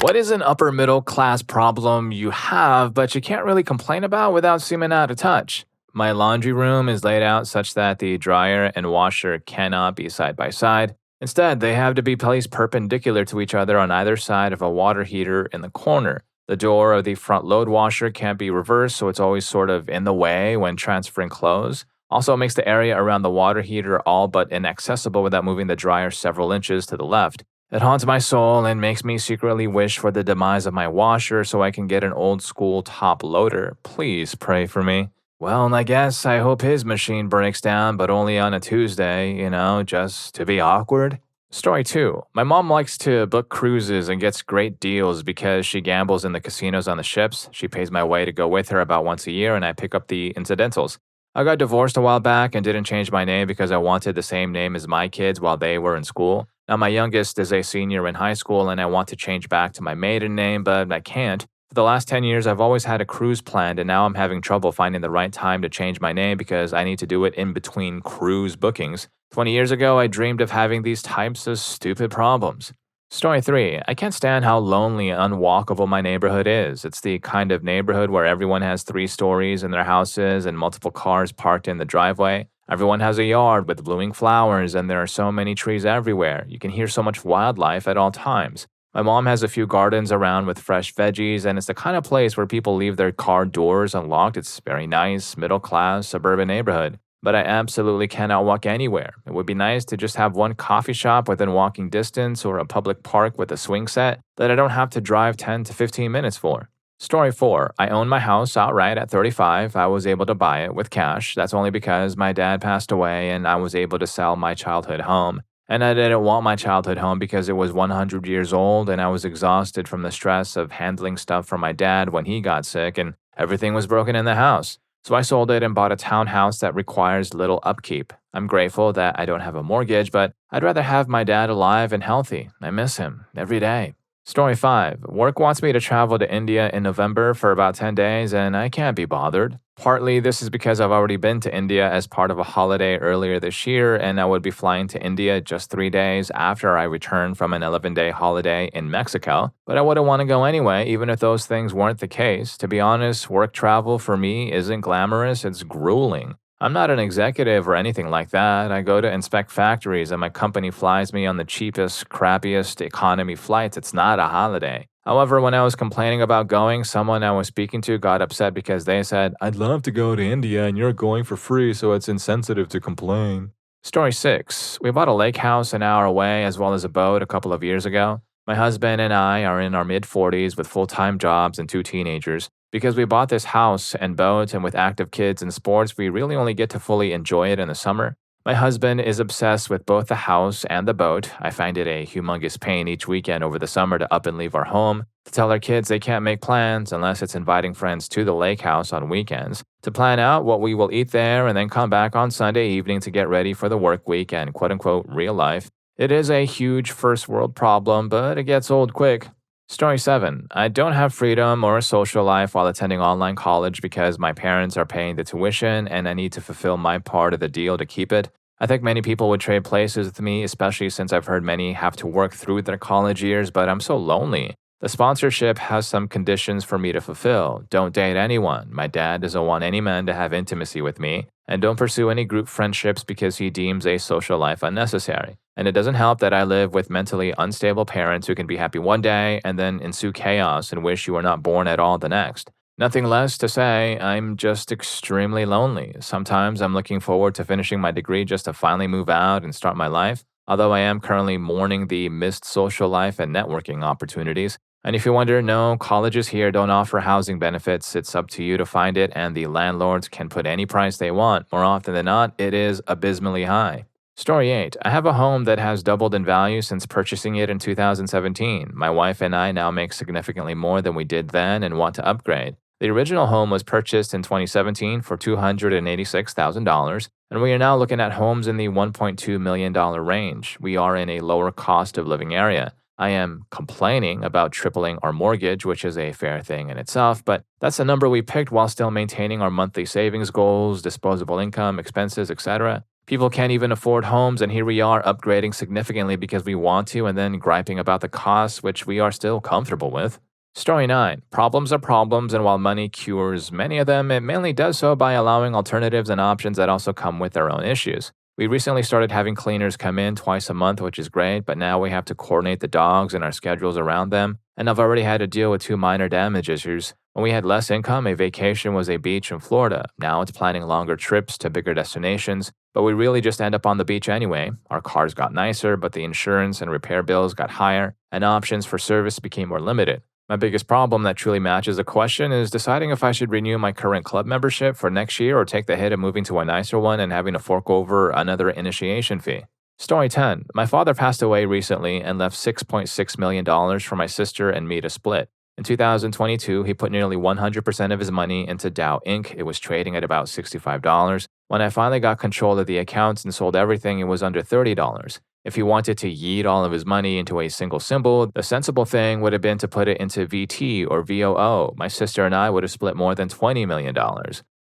What is an upper middle class problem you have, but you can't really complain about without seeming out of touch? My laundry room is laid out such that the dryer and washer cannot be side by side. Instead, they have to be placed perpendicular to each other on either side of a water heater in the corner. The door of the front load washer can't be reversed, so it's always sort of in the way when transferring clothes. Also, it makes the area around the water heater all but inaccessible without moving the dryer several inches to the left. It haunts my soul and makes me secretly wish for the demise of my washer so I can get an old school top loader. Please pray for me. Well, I guess I hope his machine breaks down, but only on a Tuesday, just to be awkward. Story 2. My mom likes to book cruises and gets great deals because she gambles in the casinos on the ships. She pays my way to go with her about once a year, and I pick up the incidentals. I got divorced a while back and didn't change my name because I wanted the same name as my kids while they were in school. Now, my youngest is a senior in high school, and I want to change back to my maiden name, but I can't. For the last 10 years, I've always had a cruise planned, and now I'm having trouble finding the right time to change my name because I need to do it in between cruise bookings. 20 years ago, I dreamed of having these types of stupid problems. Story 3. I can't stand how lonely and unwalkable my neighborhood is. It's the kind of neighborhood where everyone has 3 stories in their houses and multiple cars parked in the driveway. Everyone has a yard with blooming flowers, and there are so many trees everywhere. You can hear so much wildlife at all times. My mom has a few gardens around with fresh veggies, and it's the kind of place where people leave their car doors unlocked. It's very nice, middle-class, suburban neighborhood. But I absolutely cannot walk anywhere. It would be nice to just have one coffee shop within walking distance or a public park with a swing set that I don't have to drive 10 to 15 minutes for. Story 4. I own my house outright at 35. I was able to buy it with cash. That's only because my dad passed away and I was able to sell my childhood home. And I didn't want my childhood home because it was 100 years old and I was exhausted from the stress of handling stuff for my dad when he got sick and everything was broken in the house. So I sold it and bought a townhouse that requires little upkeep. I'm grateful that I don't have a mortgage, but I'd rather have my dad alive and healthy. I miss him every day. Story 5. Work wants me to travel to India in November for about 10 days, and I can't be bothered. Partly, this is because I've already been to India as part of a holiday earlier this year, and I would be flying to India just 3 days after I returned from an 11-day holiday in Mexico. But I wouldn't want to go anyway, even if those things weren't the case. To be honest, work travel for me isn't glamorous, it's grueling. I'm not an executive or anything like that. I go to inspect factories and my company flies me on the cheapest, crappiest economy flights. It's not a holiday. However, when I was complaining about going, someone I was speaking to got upset because they said, "I'd love to go to India and you're going for free, so it's insensitive to complain." Story 6. We bought a lake house an hour away as well as a boat a couple of years ago. My husband and I are in our mid-40s with full-time jobs and 2 teenagers. Because we bought this house and boat and with active kids and sports, we really only get to fully enjoy it in the summer. My husband is obsessed with both the house and the boat. I find it a humongous pain each weekend over the summer to up and leave our home, to tell our kids they can't make plans unless it's inviting friends to the lake house on weekends, to plan out what we will eat there and then come back on Sunday evening to get ready for the work week and quote-unquote real life. It is a huge first world problem, but it gets old quick. Story 7. I don't have freedom or a social life while attending online college because my parents are paying the tuition and I need to fulfill my part of the deal to keep it. I think many people would trade places with me, especially since I've heard many have to work through their college years, but I'm so lonely. The sponsorship has some conditions for me to fulfill. Don't date anyone. My dad doesn't want any man to have intimacy with me. And don't pursue any group friendships because he deems a social life unnecessary. And it doesn't help that I live with mentally unstable parents who can be happy one day and then ensue chaos and wish you were not born at all the next. Nothing less to say, I'm just extremely lonely. Sometimes I'm looking forward to finishing my degree just to finally move out and start my life, although I am currently mourning the missed social life and networking opportunities. And if you wonder, no, colleges here don't offer housing benefits. It's up to you to find it, and the landlords can put any price they want. More often than not, it is abysmally high. Story 8. I have a home that has doubled in value since purchasing it in 2017. My wife and I now make significantly more than we did then and want to upgrade. The original home was purchased in 2017 for $286,000, and we are now looking at homes in the $1.2 million range. We are in a lower cost of living area. I am complaining about tripling our mortgage, which is a fair thing in itself, but that's the number we picked while still maintaining our monthly savings goals, disposable income, expenses, etc. People can't even afford homes, and here we are upgrading significantly because we want to, and then griping about the costs, which we are still comfortable with. Story 9. Problems are problems, and while money cures many of them, it mainly does so by allowing alternatives and options that also come with their own issues. We recently started having cleaners come in twice a month, which is great, but now we have to coordinate the dogs and our schedules around them, and I've already had to deal with 2 minor damage issues. When we had less income, a vacation was a beach in Florida. Now it's planning longer trips to bigger destinations, but we really just end up on the beach anyway. Our cars got nicer, but the insurance and repair bills got higher, and options for service became more limited. My biggest problem that truly matches the question is deciding if I should renew my current club membership for next year or take the hit of moving to a nicer one and having to fork over another initiation fee. Story 10. My father passed away recently and left $6.6 million for my sister and me to split. In 2022, he put nearly 100% of his money into Dow Inc. It was trading at about $65. When I finally got control of the accounts and sold everything, it was under $30. If he wanted to yeet all of his money into a single symbol, the sensible thing would have been to put it into VT or VOO. My sister and I would have split more than $20 million.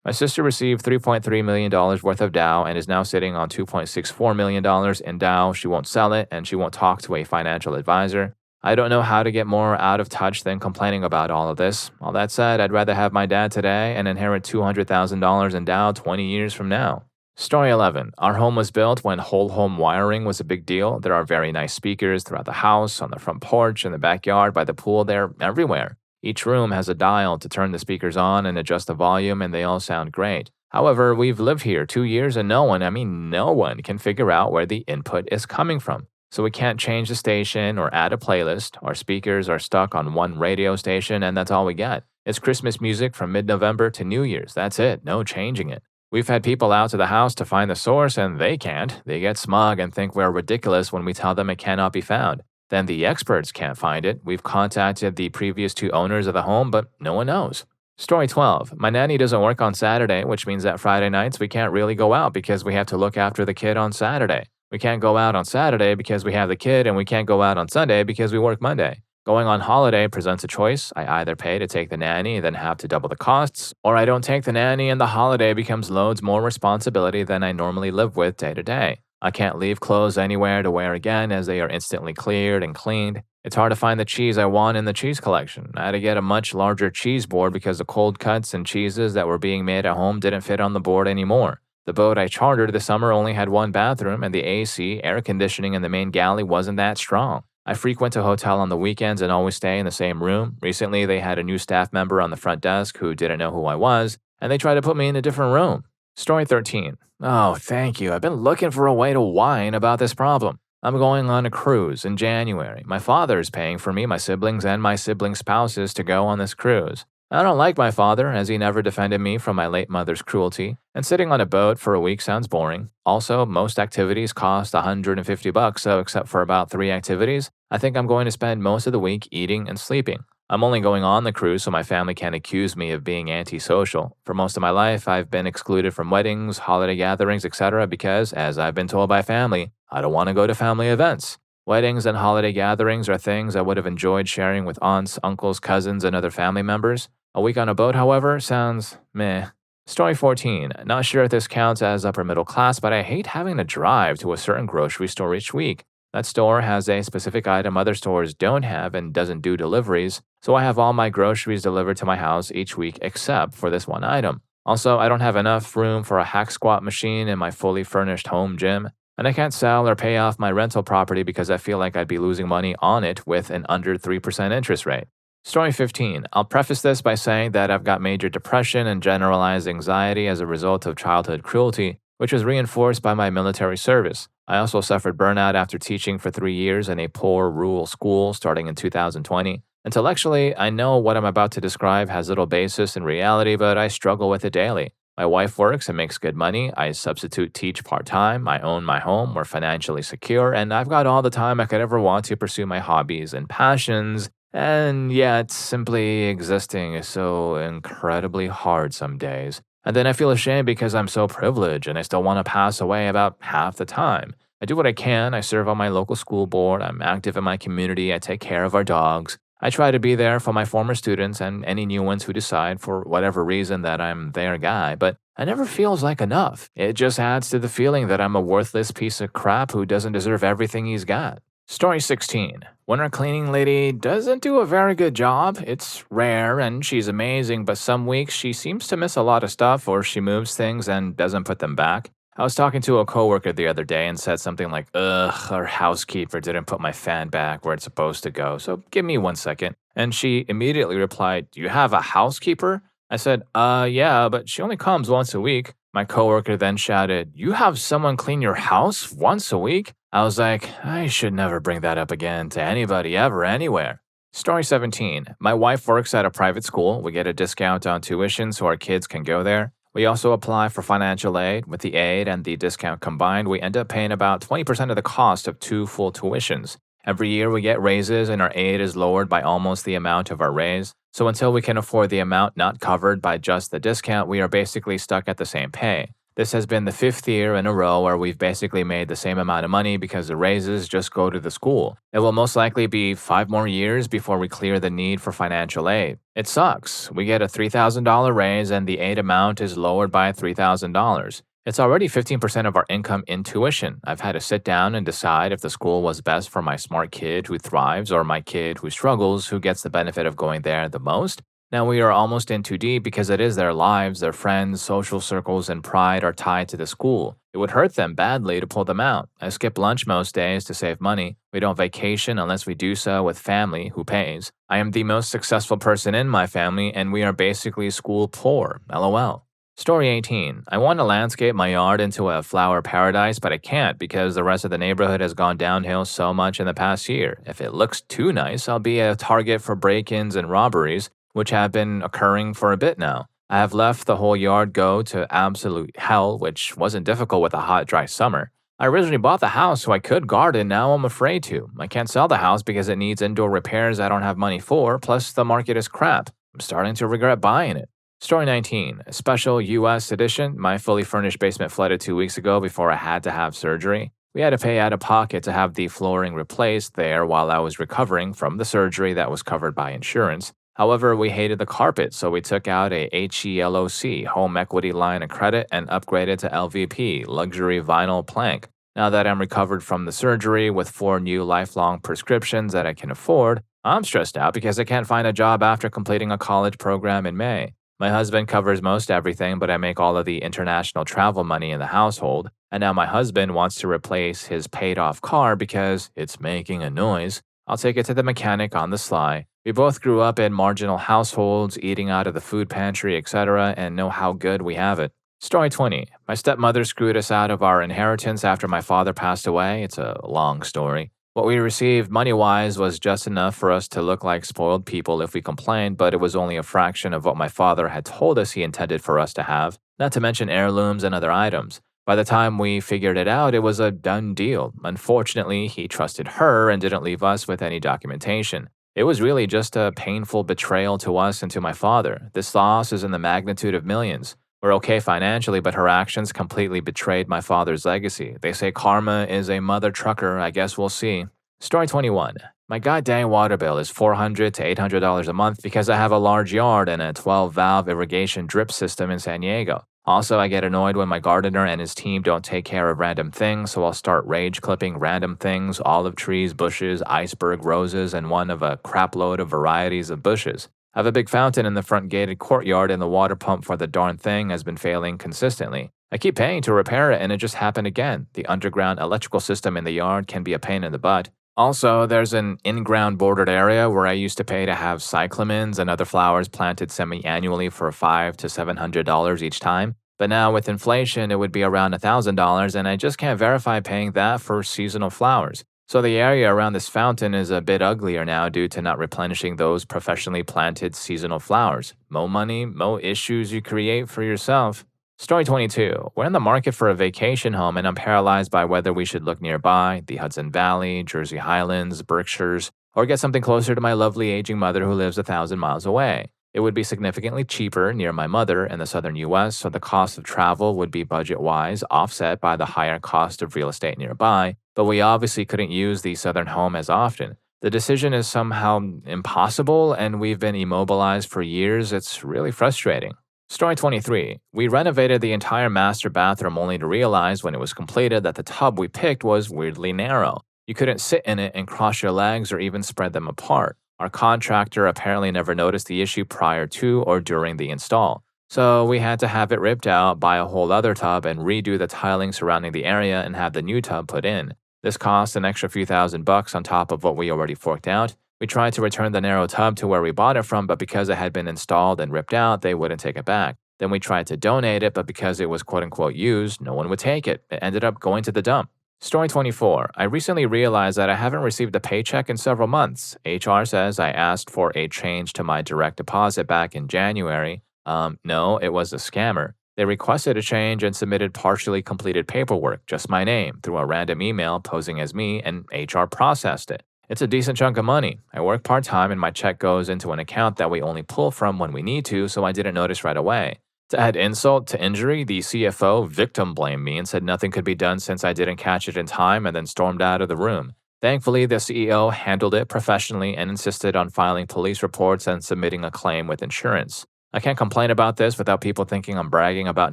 My sister received $3.3 million worth of Dow and is now sitting on $2.64 million in Dow. She won't sell it, and she won't talk to a financial advisor. I don't know how to get more out of touch than complaining about all of this. All that said, I'd rather have my dad today and inherit $200,000 in Dow 20 years from now. Story 11. Our home was built when whole home wiring was a big deal. There are very nice speakers throughout the house, on the front porch, in the backyard, by the pool, they're everywhere. Each room has a dial to turn the speakers on and adjust the volume, and they all sound great. However, we've lived here 2 years and no one can figure out where the input is coming from. So we can't change the station or add a playlist. Our speakers are stuck on one radio station, and that's all we get. It's Christmas music from mid-November to New Year's. That's it. No changing it. We've had people out to the house to find the source, and they can't. They get smug and think we're ridiculous when we tell them it cannot be found. Then the experts can't find it. We've contacted the previous 2 owners of the home, but no one knows. Story 12. My nanny doesn't work on Saturday, which means that Friday nights we can't really go out because we have to look after the kid on Saturday. We can't go out on Saturday because we have the kid, and we can't go out on Sunday because we work Monday. Going on holiday presents a choice. I either pay to take the nanny and then have to double the costs, or I don't take the nanny and the holiday becomes loads more responsibility than I normally live with day to day. I can't leave clothes anywhere to wear again as they are instantly cleared and cleaned. It's hard to find the cheese I want in the cheese collection. I had to get a much larger cheese board because the cold cuts and cheeses that were being made at home didn't fit on the board anymore. The boat I chartered this summer only had 1 bathroom, and the AC, air conditioning in the main galley wasn't that strong. I frequent a hotel on the weekends and always stay in the same room. Recently, they had a new staff member on the front desk who didn't know who I was, and they tried to put me in a different room. Story 13. Oh, thank you. I've been looking for a way to whine about this problem. I'm going on a cruise in January. My father is paying for me, my siblings, and my siblings' spouses to go on this cruise. I don't like my father, as he never defended me from my late mother's cruelty, and sitting on a boat for a week sounds boring. Also, most activities cost $150, so except for about 3 activities, I think I'm going to spend most of the week eating and sleeping. I'm only going on the cruise so my family can't accuse me of being antisocial. For most of my life, I've been excluded from weddings, holiday gatherings, etc. because, as I've been told by family, I don't want to go to family events. Weddings and holiday gatherings are things I would have enjoyed sharing with aunts, uncles, cousins, and other family members. A week on a boat, however, sounds meh. Story 14. Not sure if this counts as upper middle class, but I hate having to drive to a certain grocery store each week. That store has a specific item other stores don't have and doesn't do deliveries, so I have all my groceries delivered to my house each week except for this one item. Also, I don't have enough room for a hack squat machine in my fully furnished home gym, and I can't sell or pay off my rental property because I feel like I'd be losing money on it with an under 3% interest rate. Story 15. I'll preface this by saying that I've got major depression and generalized anxiety as a result of childhood cruelty, which was reinforced by my military service. I also suffered burnout after teaching for 3 years in a poor rural school starting in 2020. Intellectually, I know what I'm about to describe has little basis in reality, but I struggle with it daily. My wife works and makes good money. I substitute teach part-time. I own my home. We're financially secure, and I've got all the time I could ever want to pursue my hobbies and passions. And yet, simply existing is so incredibly hard some days. And then I feel ashamed because I'm so privileged and I still want to pass away about half the time. I do what I can. I serve on my local school board. I'm active in my community. I take care of our dogs. I try to be there for my former students and any new ones who decide for whatever reason that I'm their guy, but it never feels like enough. It just adds to the feeling that I'm a worthless piece of crap who doesn't deserve everything he's got. Story 16. When our cleaning lady doesn't do a very good job, it's rare and she's amazing, but some weeks she seems to miss a lot of stuff or she moves things and doesn't put them back. I was talking to a coworker the other day and said something like, ugh, our housekeeper didn't put my fan back where it's supposed to go, so give me 1 second. And she immediately replied, do you have a housekeeper? I said, yeah, but she only comes once a week. My coworker then shouted, you have someone clean your house once a week? I was like, I should never bring that up again to anybody ever anywhere. Story 17. My wife works at a private school. We get a discount on tuition so our kids can go there. We also apply for financial aid. With the aid and the discount combined, we end up paying about 20% of the cost of 2 full tuitions. Every year we get raises and our aid is lowered by almost the amount of our raise. So until we can afford the amount not covered by just the discount, we are basically stuck at the same pay. This has been the 5th year in a row where we've basically made the same amount of money because the raises just go to the school. It will most likely be 5 more years before we clear the need for financial aid. It sucks. We get a $3,000 raise and the aid amount is lowered by $3,000. It's already 15% of our income in tuition. I've had to sit down and decide if the school was best for my smart kid who thrives or my kid who struggles who gets the benefit of going there the most. Now we are almost in too deep because it is their lives, their friends, social circles, and pride are tied to the school. It would hurt them badly to pull them out. I skip lunch most days to save money. We don't vacation unless we do so with family who pays. I am the most successful person in my family and we are basically school poor. LOL. Story 18. I want to landscape my yard into a flower paradise, but I can't because the rest of the neighborhood has gone downhill so much in the past year. If it looks too nice, I'll be a target for break-ins and robberies, which have been occurring for a bit now. I have left the whole yard go to absolute hell, which wasn't difficult with a hot, dry summer. I originally bought the house so I could garden, now I'm afraid to. I can't sell the house because it needs indoor repairs I don't have money for, plus the market is crap. I'm starting to regret buying it. Story 19. A special US edition. My fully furnished basement flooded 2 weeks ago before I had to have surgery. We had to pay out of pocket to have the flooring replaced there while I was recovering from the surgery that was covered by insurance. However, we hated the carpet, so we took out a HELOC, home equity line of credit, and upgraded to LVP, luxury vinyl plank. Now that I'm recovered from the surgery with 4 new lifelong prescriptions that I can afford, I'm stressed out because I can't find a job after completing a college program in May. My husband covers most everything, but I make all of the international travel money in the household, and now my husband wants to replace his paid-off car because it's making a noise. I'll take it to the mechanic on the sly. We both grew up in marginal households, eating out of the food pantry, etc., and know how good we have it. Story 20. My stepmother screwed us out of our inheritance after my father passed away. It's a long story. What we received money-wise was just enough for us to look like spoiled people if we complained, but it was only a fraction of what my father had told us he intended for us to have, not to mention heirlooms and other items. By the time we figured it out, it was a done deal. Unfortunately, he trusted her and didn't leave us with any documentation. It was really just a painful betrayal to us and to my father. This loss is in the magnitude of millions. We're okay financially, but her actions completely betrayed my father's legacy. They say karma is a mother trucker. I guess we'll see. Story 21. My goddamn water bill is $400 to $800 a month because I have a large yard and a 12-valve irrigation drip system in San Diego. Also, I get annoyed when my gardener and his team don't take care of random things, so I'll start rage clipping random things, olive trees, bushes, iceberg roses, and one of a crapload of varieties of bushes. I have a big fountain in the front gated courtyard and the water pump for the darn thing has been failing consistently. I keep paying to repair it and it just happened again. The underground electrical system in the yard can be a pain in the butt. Also, there's an in-ground bordered area where I used to pay to have cyclamens and other flowers planted semi-annually for $500 to $700 each time. But now with inflation, it would be around $1,000 and I just can't verify paying that for seasonal flowers. So the area around this fountain is a bit uglier now due to not replenishing those professionally planted seasonal flowers. Mo money, mo issues you create for yourself. Story 22. We're in the market for a vacation home and I'm paralyzed by whether we should look nearby, the Hudson Valley, Jersey Highlands, Berkshires, or get something closer to my lovely aging mother who lives 1,000 miles away. It would be significantly cheaper near my mother in the southern US, so the cost of travel would be budget-wise offset by the higher cost of real estate nearby, but we obviously couldn't use the southern home as often. The decision is somehow impossible, and we've been immobilized for years. It's really frustrating. Story 23. We renovated the entire master bathroom only to realize when it was completed that the tub we picked was weirdly narrow. You couldn't sit in it and cross your legs or even spread them apart. Our contractor apparently never noticed the issue prior to or during the install. So we had to have it ripped out, buy a whole other tub, and redo the tiling surrounding the area and have the new tub put in. This cost an extra few $1,000s on top of what we already forked out. We tried to return the narrow tub to where we bought it from, but because it had been installed and ripped out, they wouldn't take it back. Then we tried to donate it, but because it was quote unquote used, no one would take it. It ended up going to the dump. Story 24. I recently realized that I haven't received a paycheck in several months. HR says I asked for a change to my direct deposit back in January. No, it was a scammer. They requested a change and submitted partially completed paperwork, just my name, through a random email posing as me, and HR processed it. It's a decent chunk of money. I work part-time and my check goes into an account that we only pull from when we need to, so I didn't notice right away. To add insult to injury, the CFO victim blamed me and said nothing could be done since I didn't catch it in time and then stormed out of the room. Thankfully, the CEO handled it professionally and insisted on filing police reports and submitting a claim with insurance. I can't complain about this without people thinking I'm bragging about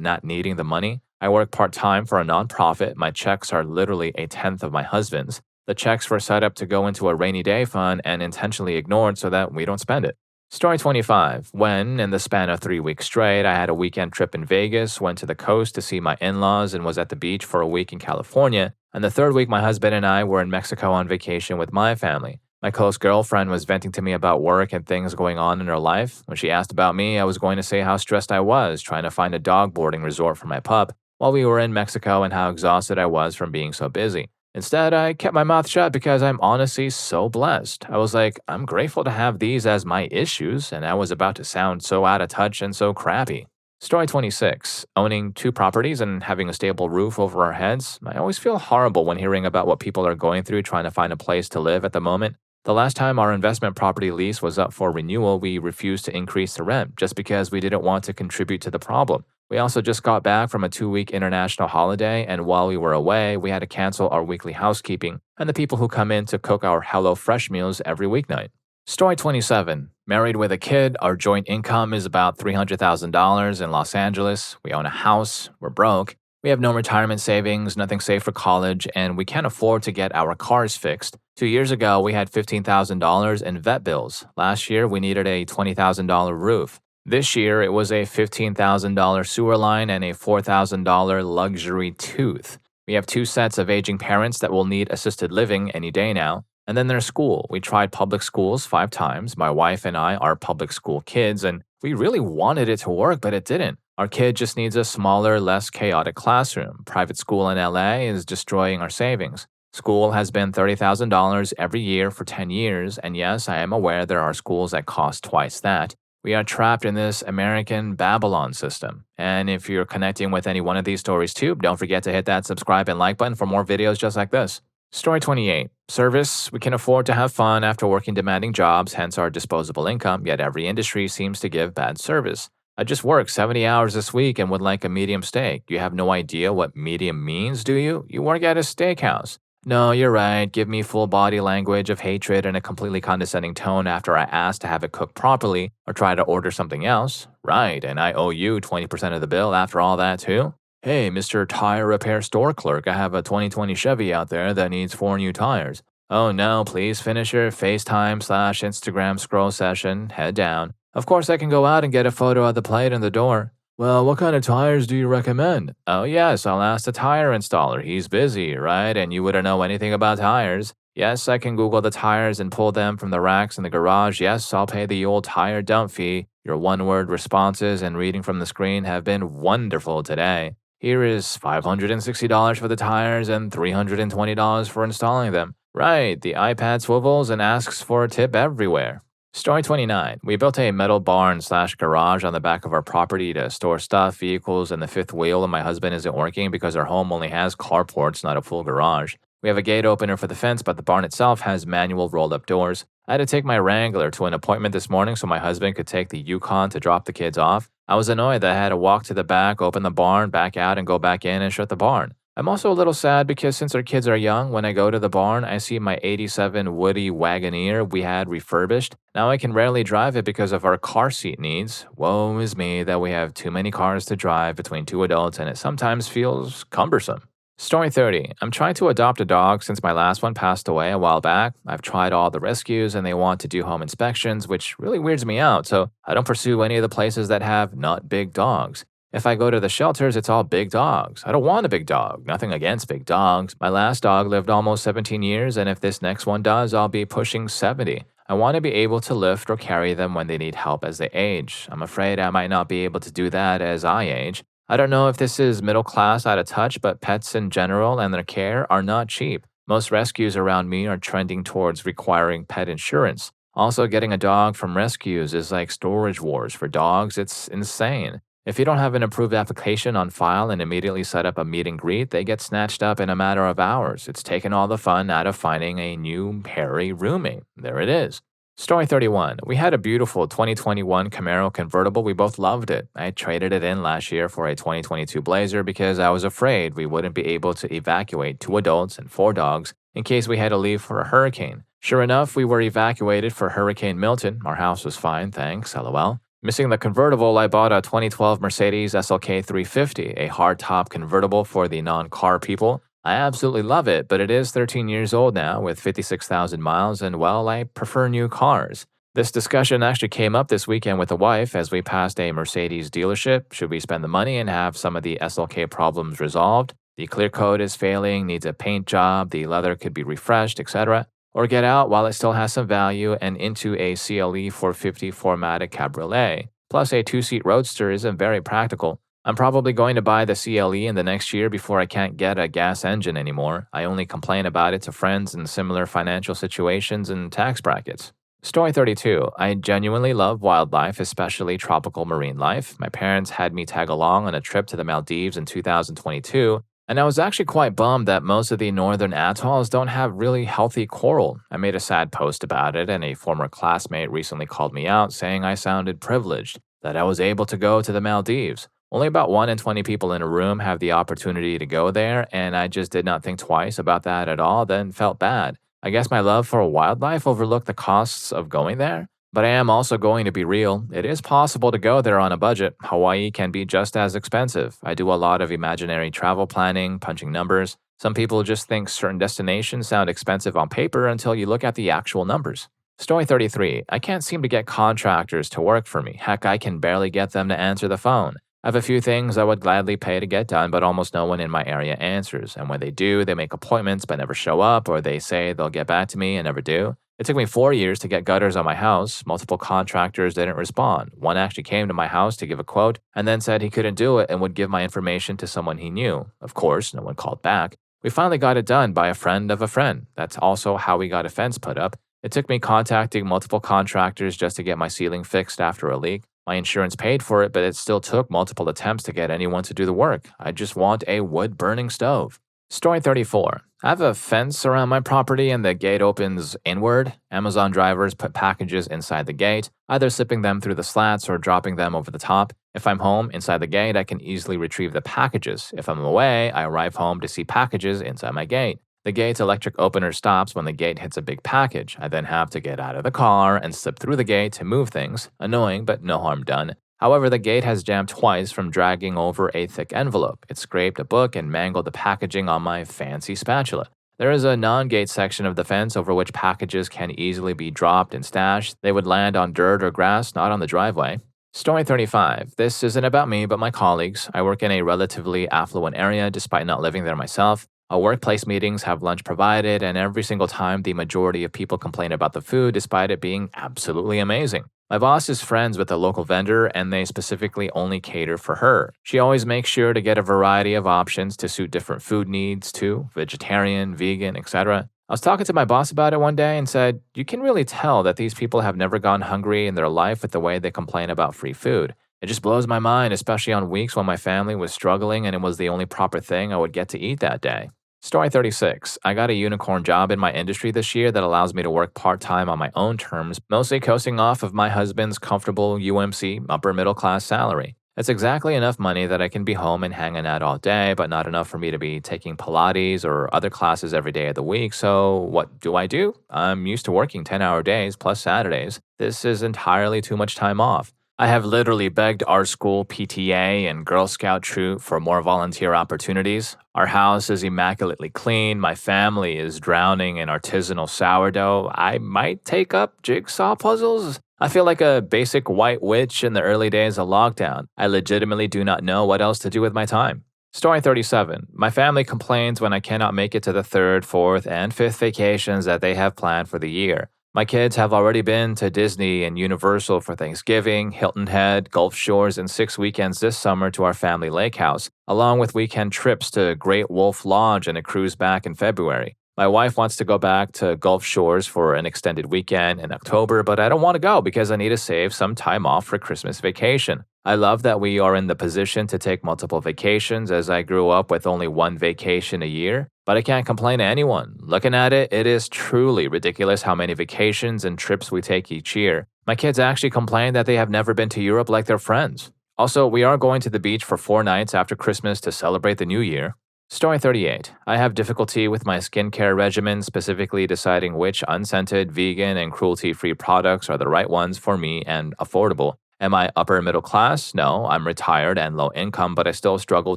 not needing the money. I work part-time for a nonprofit. My checks are literally a tenth of my husband's. The checks were set up to go into a rainy day fund and intentionally ignored so that we don't spend it. Story 25. When, in the span of 3 weeks straight, I had a weekend trip in Vegas, went to the coast to see my in-laws, and was at the beach for a week in California, and the third week my husband and I were in Mexico on vacation with my family. My close girlfriend was venting to me about work and things going on in her life. When she asked about me, I was going to say how stressed I was trying to find a dog boarding resort for my pup while we were in Mexico and how exhausted I was from being so busy. Instead, I kept my mouth shut because I'm honestly so blessed. I was like, I'm grateful to have these as my issues, and I was about to sound so out of touch and so crappy. Story 26. Owning 2 properties and having a stable roof over our heads. I always feel horrible when hearing about what people are going through trying to find a place to live at the moment. The last time our investment property lease was up for renewal, we refused to increase the rent just because we didn't want to contribute to the problem. We also just got back from a 2-week international holiday, and while we were away, we had to cancel our weekly housekeeping and the people who come in to cook our HelloFresh meals every weeknight. Story 27. Married with a kid, our joint income is about $300,000 in Los Angeles. We own a house, we're broke. We have no retirement savings, nothing saved for college, and we can't afford to get our cars fixed. 2 years ago, we had $15,000 in vet bills. Last year, we needed a $20,000 roof. This year, it was a $15,000 sewer line and a $4,000 luxury tooth. We have 2 sets of aging parents that will need assisted living any day now. And then there's school. We tried public schools 5 times. My wife and I are public school kids, and we really wanted it to work, but it didn't. Our kid just needs a smaller, less chaotic classroom. Private school in LA is destroying our savings. School has been $30,000 every year for 10 years, and yes, I am aware there are schools that cost twice that. We are trapped in this American Babylon system. And if you're connecting with any one of these stories too, don't forget to hit that subscribe and like button for more videos just like this. Story 28. Service. We can afford to have fun after working demanding jobs, hence our disposable income, yet every industry seems to give bad service. I just worked 70 hours this week and would like a medium steak. You have no idea what medium means, do you? You work at a steakhouse. No, you're right. Give me full body language of hatred and a completely condescending tone after I ask to have it cooked properly or try to order something else. Right, and I owe you 20% of the bill after all that too? Hey, Mr. Tire Repair Store Clerk, I have a 2020 Chevy out there that needs 4 new tires. Oh no, please finish your FaceTime/Instagram scroll session, head down. Of course, I can go out and get a photo of the plate and the door. Well, what kind of tires do you recommend? Oh yes, I'll ask the tire installer. He's busy, right? And you wouldn't know anything about tires. Yes, I can Google the tires and pull them from the racks in the garage. Yes, I'll pay the old tire dump fee. Your one-word responses and reading from the screen have been wonderful today. Here is $560 for the tires and $320 for installing them. Right, the iPad swivels and asks for a tip everywhere. Story 29. We built a metal barn/garage on the back of our property to store stuff, vehicles, and the fifth wheel when my husband isn't working because our home only has carports, not a full garage. We have a gate opener for the fence, but the barn itself has manual rolled-up doors. I had to take my Wrangler to an appointment this morning so my husband could take the Yukon to drop the kids off. I was annoyed that I had to walk to the back, open the barn, back out, and go back in and shut the barn. I'm also a little sad because since our kids are young, when I go to the barn, I see my '87 Woody Wagoneer we had refurbished. Now I can rarely drive it because of our car seat needs. Woe is me that we have too many cars to drive between two adults and it sometimes feels cumbersome. Story 30. I'm trying to adopt a dog since my last one passed away a while back. I've tried all the rescues and they want to do home inspections, which really weirds me out, so I don't pursue any of the places that have not big dogs. If I go to the shelters, it's all big dogs. I don't want a big dog. Nothing against big dogs. My last dog lived almost 17 years, and if this next one does, I'll be pushing 70. I want to be able to lift or carry them when they need help as they age. I'm afraid I might not be able to do that as I age. I don't know if this is middle class out of touch, but pets in general and their care are not cheap. Most rescues around me are trending towards requiring pet insurance. Also, getting a dog from rescues is like storage wars for dogs. It's insane. If you don't have an approved application on file and immediately set up a meet and greet, they get snatched up in a matter of hours. It's taken all the fun out of finding a new hairy roommate. There it is. Story 31. We had a beautiful 2021 Camaro convertible. We both loved it. I traded it in last year for a 2022 Blazer because I was afraid we wouldn't be able to evacuate two adults and four dogs in case we had to leave for a hurricane. Sure enough, we were evacuated for Hurricane Milton. Our house was fine, thanks, lol. Missing the convertible, I bought a 2012 Mercedes SLK 350, a hardtop convertible for the non-car people. I absolutely love it, but it is 13 years old now with 56,000 miles, and well, I prefer new cars. This discussion actually came up this weekend with the wife as we passed a Mercedes dealership. Should we spend the money and have some of the SLK problems resolved? The clear coat is failing, needs a paint job, the leather could be refreshed, etc. Or get out while it still has some value and into a CLE 450 formatic cabriolet. Plus, a two-seat roadster isn't very practical. I'm probably going to buy the CLE in the next year before I can't get a gas engine anymore. I only complain about it to friends in similar financial situations and tax brackets. Story 32. I genuinely love wildlife, especially tropical marine life. My parents had me tag along on a trip to the Maldives in 2022, and I was actually quite bummed that most of the northern atolls don't have really healthy coral. I made a sad post about it, and a former classmate recently called me out saying I sounded privileged, that I was able to go to the Maldives. Only about 1 in 20 people in a room have the opportunity to go there, and I just did not think twice about that at all, then felt bad. I guess my love for wildlife overlooked the costs of going there. But I am also going to be real. It is possible to go there on a budget. Hawaii can be just as expensive. I do a lot of imaginary travel planning, punching numbers. Some people just think certain destinations sound expensive on paper until you look at the actual numbers. Story 33. I can't seem to get contractors to work for me. Heck, I can barely get them to answer the phone. I have a few things I would gladly pay to get done, but almost no one in my area answers. And when they do, they make appointments but never show up, or they say they'll get back to me and never do. It took me 4 years to get gutters on my house. Multiple contractors didn't respond. One actually came to my house to give a quote and then said he couldn't do it and would give my information to someone he knew. Of course, no one called back. We finally got it done by a friend of a friend. That's also how we got a fence put up. It took me contacting multiple contractors just to get my ceiling fixed after a leak. My insurance paid for it, but it still took multiple attempts to get anyone to do the work. I just want a wood-burning stove. Story 34. I have a fence around my property and the gate opens inward. Amazon drivers put packages inside the gate, either slipping them through the slats or dropping them over the top. If I'm home inside the gate, I can easily retrieve the packages. If I'm away, I arrive home to see packages inside my gate. The gate's electric opener stops when the gate hits a big package. I then have to get out of the car and slip through the gate to move things. Annoying, but no harm done. However, the gate has jammed twice from dragging over a thick envelope. It scraped a book and mangled the packaging on my fancy spatula. There is a non-gate section of the fence over which packages can easily be dropped and stashed. They would land on dirt or grass, not on the driveway. Story 35. This isn't about me, but my colleagues. I work in a relatively affluent area despite not living there myself. Our workplace meetings have lunch provided, and every single time the majority of people complain about the food despite it being absolutely amazing. My boss is friends with a local vendor, and they specifically only cater for her. She always makes sure to get a variety of options to suit different food needs too, vegetarian, vegan, etc. I was talking to my boss about it one day and said, you can really tell that these people have never gone hungry in their life with the way they complain about free food. It just blows my mind, especially on weeks when my family was struggling and it was the only proper thing I would get to eat that day. Story 36. I got a unicorn job in my industry this year that allows me to work part-time on my own terms, mostly coasting off of my husband's comfortable UMC upper middle class salary. It's exactly enough money that I can be home and hanging out all day, but not enough for me to be taking Pilates or other classes every day of the week. So, what do? I'm used to working 10-hour days plus Saturdays. This is entirely too much time off. I have literally begged our school PTA and Girl Scout troop for more volunteer opportunities. Our house is immaculately clean. My family is drowning in artisanal sourdough. I might take up jigsaw puzzles. I feel like a basic white witch in the early days of lockdown. I legitimately do not know what else to do with my time. Story 37. My family complains when I cannot make it to the third, fourth, and fifth vacations that they have planned for the year. My kids have already been to Disney and Universal for Thanksgiving, Hilton Head, Gulf Shores, and 6 weekends this summer to our family lake house, along with weekend trips to Great Wolf Lodge and a cruise back in February. My wife wants to go back to Gulf Shores for an extended weekend in October, but I don't want to go because I need to save some time off for Christmas vacation. I love that we are in the position to take multiple vacations as I grew up with only one vacation a year, but I can't complain to anyone. Looking at it, it is truly ridiculous how many vacations and trips we take each year. My kids actually complain that they have never been to Europe like their friends. Also, we are going to the beach for 4 nights after Christmas to celebrate the new year. Story 38. I have difficulty with my skincare regimen, specifically deciding which unscented, vegan, and cruelty-free products are the right ones for me and affordable. Am I upper middle class? No, I'm retired and low income, but I still struggle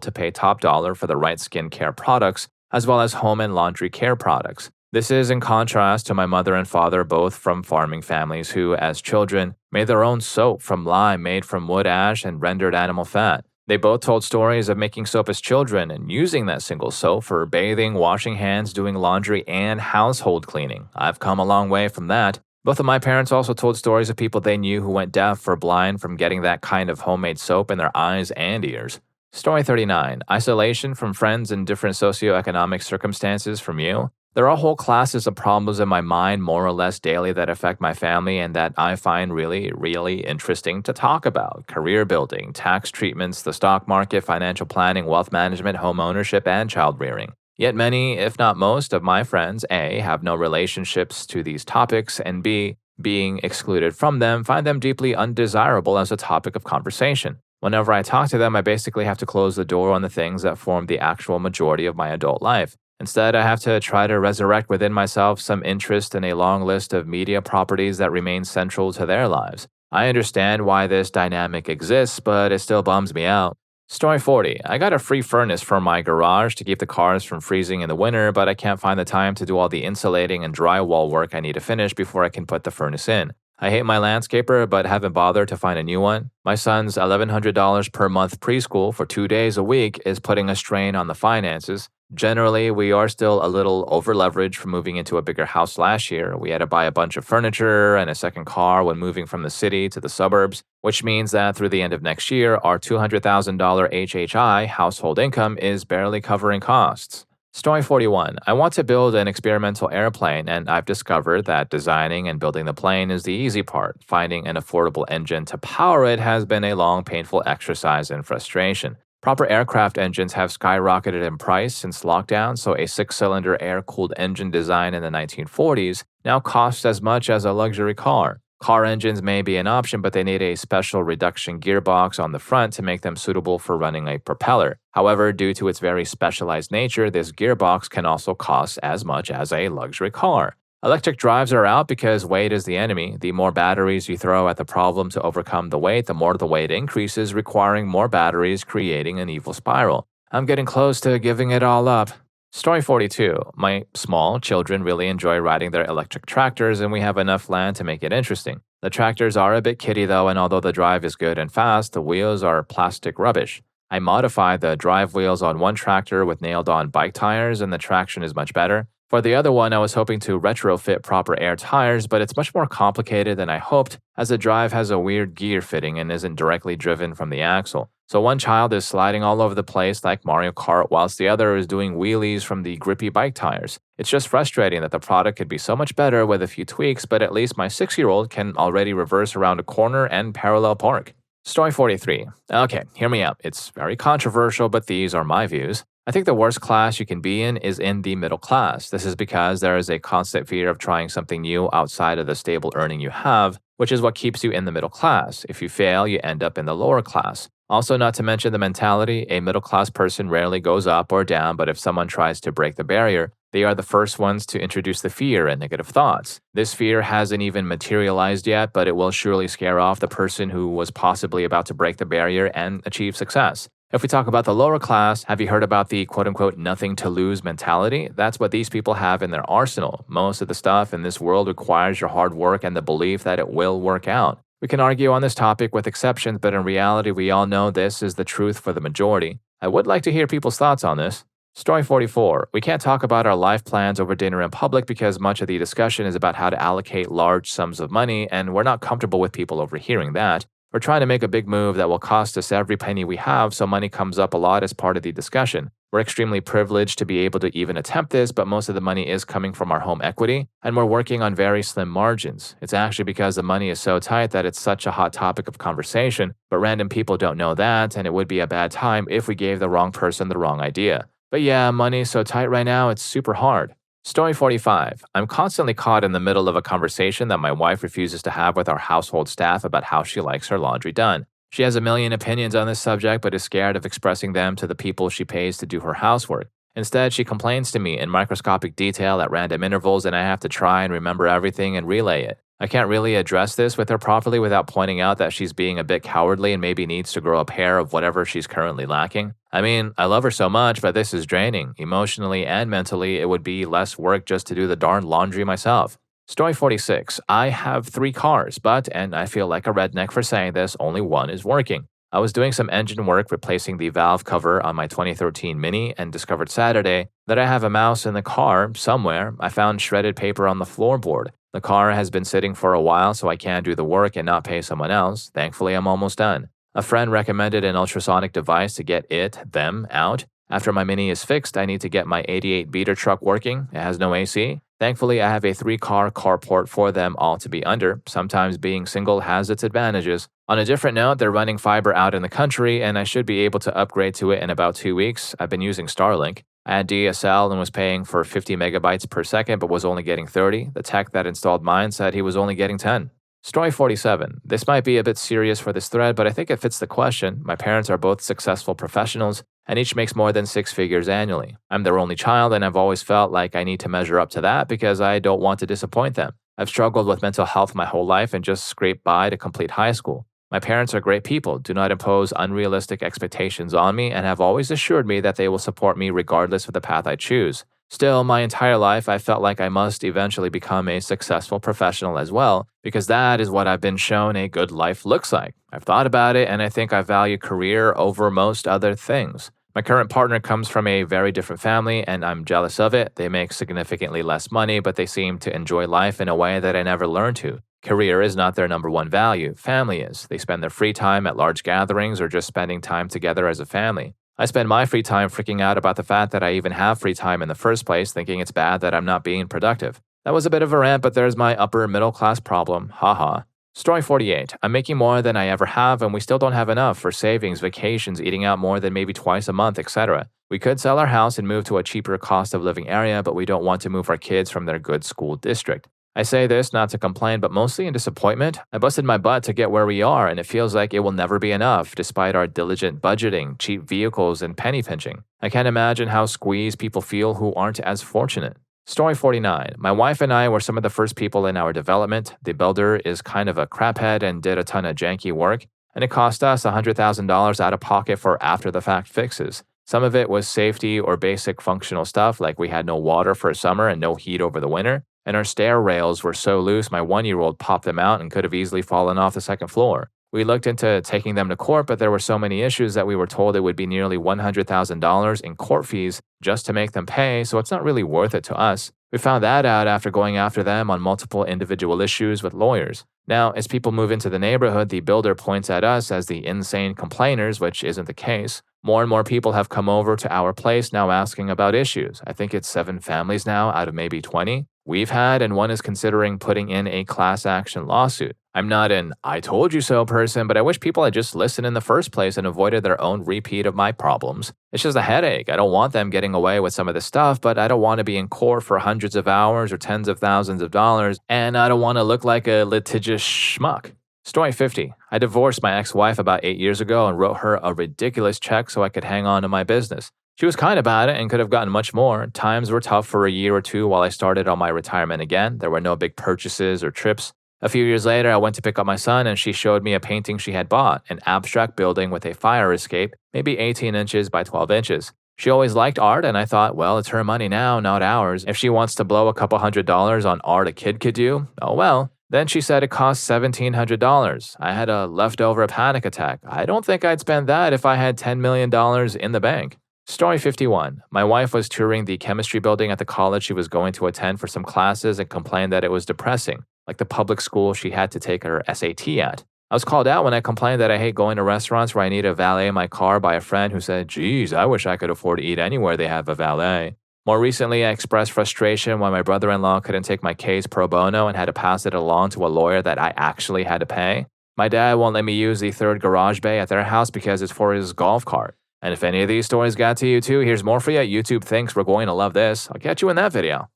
to pay top dollar for the right skincare products, as well as home and laundry care products. This is in contrast to my mother and father, both from farming families who, as children, made their own soap from lime made from wood ash and rendered animal fat. They both told stories of making soap as children and using that single soap for bathing, washing hands, doing laundry, and household cleaning. I've come a long way from that. Both of my parents also told stories of people they knew who went deaf or blind from getting that kind of homemade soap in their eyes and ears. Story 39. Isolation from friends in different socioeconomic circumstances from you. There are whole classes of problems in my mind more or less daily that affect my family and that I find really, really interesting to talk about. Career building, tax treatments, the stock market, financial planning, wealth management, home ownership, and child rearing. Yet many, if not most, of my friends, A, have no relationships to these topics, and B, being excluded from them, find them deeply undesirable as a topic of conversation. Whenever I talk to them, I basically have to close the door on the things that form the actual majority of my adult life. Instead, I have to try to resurrect within myself some interest in a long list of media properties that remain central to their lives. I understand why this dynamic exists, but it still bums me out. Story 40. I got a free furnace for my garage to keep the cars from freezing in the winter, but I can't find the time to do all the insulating and drywall work I need to finish before I can put the furnace in. I hate my landscaper, but haven't bothered to find a new one. My son's $1,100 per month preschool for 2 days a week is putting a strain on the finances. Generally, we are still a little over-leveraged from moving into a bigger house last year. We had to buy a bunch of furniture and a second car when moving from the city to the suburbs, which means that through the end of next year, our $200,000 HHI household income is barely covering costs. Story 41. I want to build an experimental airplane, and I've discovered that designing and building the plane is the easy part. Finding an affordable engine to power it has been a long, painful exercise in frustration. Proper aircraft engines have skyrocketed in price since lockdown, so a 6-cylinder air-cooled engine design in the 1940s now costs as much as a luxury car. Car engines may be an option, but they need a special reduction gearbox on the front to make them suitable for running a propeller. However, due to its very specialized nature, this gearbox can also cost as much as a luxury car. Electric drives are out because weight is the enemy. The more batteries you throw at the problem to overcome the weight, the more the weight increases, requiring more batteries, creating an evil spiral. I'm getting close to giving it all up. Story 42. My small children really enjoy riding their electric tractors, and we have enough land to make it interesting. The tractors are a bit kiddie though, and although the drive is good and fast, the wheels are plastic rubbish. I modified the drive wheels on one tractor with nailed-on bike tires, and the traction is much better. For the other one, I was hoping to retrofit proper air tires, but it's much more complicated than I hoped, as the drive has a weird gear fitting and isn't directly driven from the axle. So one child is sliding all over the place like Mario Kart, whilst the other is doing wheelies from the grippy bike tires. It's just frustrating that the product could be so much better with a few tweaks, but at least my 6-year-old can already reverse around a corner and parallel park. Story 43. Okay, hear me out. It's very controversial, but these are my views. I think the worst class you can be in is in the middle class. This is because there is a constant fear of trying something new outside of the stable earning you have, which is what keeps you in the middle class. If you fail, you end up in the lower class. Also, not to mention the mentality, a middle class person rarely goes up or down, but if someone tries to break the barrier, they are the first ones to introduce the fear and negative thoughts. This fear hasn't even materialized yet, but it will surely scare off the person who was possibly about to break the barrier and achieve success. If we talk about the lower class, have you heard about the quote unquote nothing to lose mentality? That's what these people have in their arsenal. Most of the stuff in this world requires your hard work and the belief that it will work out. We can argue on this topic with exceptions, but in reality, we all know this is the truth for the majority. I would like to hear people's thoughts on this. Story 44. We can't talk about our life plans over dinner in public because much of the discussion is about how to allocate large sums of money, and we're not comfortable with people overhearing that. We're trying to make a big move that will cost us every penny we have, so money comes up a lot as part of the discussion. We're extremely privileged to be able to even attempt this, but most of the money is coming from our home equity, and we're working on very slim margins. It's actually because the money is so tight that it's such a hot topic of conversation, but random people don't know that, and it would be a bad time if we gave the wrong person the wrong idea. But yeah, money is so tight right now, it's super hard. Story 45. I'm constantly caught in the middle of a conversation that my wife refuses to have with our household staff about how she likes her laundry done. She has a million opinions on this subject, but is scared of expressing them to the people she pays to do her housework. Instead, she complains to me in microscopic detail at random intervals, and I have to try and remember everything and relay it. I can't really address this with her properly without pointing out that she's being a bit cowardly and maybe needs to grow a pair of whatever she's currently lacking. I mean, I love her so much, but this is draining. Emotionally and mentally, it would be less work just to do the darn laundry myself. Story 46. I have 3 cars, but, and I feel like a redneck for saying this, only one is working. I was doing some engine work replacing the valve cover on my 2013 Mini and discovered Saturday that I have a mouse in the car somewhere. I found shredded paper on the floorboard. The car has been sitting for a while, so I can't do the work and not pay someone else. Thankfully, I'm almost done. A friend recommended an ultrasonic device to get them out. After my Mini is fixed, I need to get my 88 beater truck working. It has no AC. Thankfully, I have a 3-car carport for them all to be under. Sometimes being single has its advantages. On a different note, they're running fiber out in the country, and I should be able to upgrade to it in about 2 weeks. I've been using Starlink. I had DSL and was paying for 50 megabytes per second, but was only getting 30. The tech that installed mine said he was only getting 10. Story 47. This might be a bit serious for this thread, but I think it fits the question. My parents are both successful professionals, and each makes more than 6 figures annually. I'm their only child, and I've always felt like I need to measure up to that because I don't want to disappoint them. I've struggled with mental health my whole life and just scraped by to complete high school. My parents are great people, do not impose unrealistic expectations on me, and have always assured me that they will support me regardless of the path I choose. Still, my entire life, I felt like I must eventually become a successful professional as well, because that is what I've been shown a good life looks like. I've thought about it, and I think I value career over most other things. My current partner comes from a very different family, and I'm jealous of it. They make significantly less money, but they seem to enjoy life in a way that I never learned to. Career is not their number one value. Family is. They spend their free time at large gatherings or just spending time together as a family. I spend my free time freaking out about the fact that I even have free time in the first place, thinking it's bad that I'm not being productive. That was a bit of a rant, but there's my upper middle class problem. Haha. Story 48. I'm making more than I ever have, and we still don't have enough for savings, vacations, eating out more than maybe twice a month, etc. We could sell our house and move to a cheaper cost of living area, but we don't want to move our kids from their good school district. I say this not to complain, but mostly in disappointment. I busted my butt to get where we are, and it feels like it will never be enough, despite our diligent budgeting, cheap vehicles, and penny pinching. I can't imagine how squeezed people feel who aren't as fortunate. Story 49. My wife and I were some of the first people in our development. The builder is kind of a craphead and did a ton of janky work, and it cost us $100,000 out of pocket for after-the-fact fixes. Some of it was safety or basic functional stuff, like we had no water for summer and no heat over the winter. And our stair rails were so loose my 1-year-old popped them out and could have easily fallen off the second floor. We looked into taking them to court, but there were so many issues that we were told it would be nearly $100,000 in court fees just to make them pay, so it's not really worth it to us. We found that out after going after them on multiple individual issues with lawyers. Now, as people move into the neighborhood, the builder points at us as the insane complainers, which isn't the case. More and more people have come over to our place now asking about issues. I think it's 7 families now out of maybe 20 we've had, and one is considering putting in a class action lawsuit. I'm not an I told you so person, but I wish people had just listened in the first place and avoided their own repeat of my problems. It's just a headache. I don't want them getting away with some of this stuff, but I don't want to be in court for hundreds of hours or tens of thousands of dollars, and I don't want to look like a litigious schmuck. Story 50. I divorced my ex wife about 8 years ago and wrote her a ridiculous check so I could hang on to my business. She was kind about it and could have gotten much more. Times were tough for a year or two while I started on my retirement again. There were no big purchases or trips. A few years later, I went to pick up my son and she showed me a painting she had bought, an abstract building with a fire escape, maybe 18 inches by 12 inches. She always liked art, and I thought, well, it's her money now, not ours. If she wants to blow a couple $100s on art a kid could do, oh well. Then she said it cost $1,700. I had a leftover panic attack. I don't think I'd spend that if I had $10 million in the bank. Story 51. My wife was touring the chemistry building at the college she was going to attend for some classes and complained that it was depressing, like the public school she had to take her SAT at. I was called out when I complained that I hate going to restaurants where I need a valet in my car by a friend who said, geez, I wish I could afford to eat anywhere they have a valet. More recently, I expressed frustration when my brother-in-law couldn't take my case pro bono and had to pass it along to a lawyer that I actually had to pay. My dad won't let me use the third garage bay at their house because it's for his golf cart. And if any of these stories got to you too, here's more for you. YouTube thinks we're going to love this. I'll catch you in that video.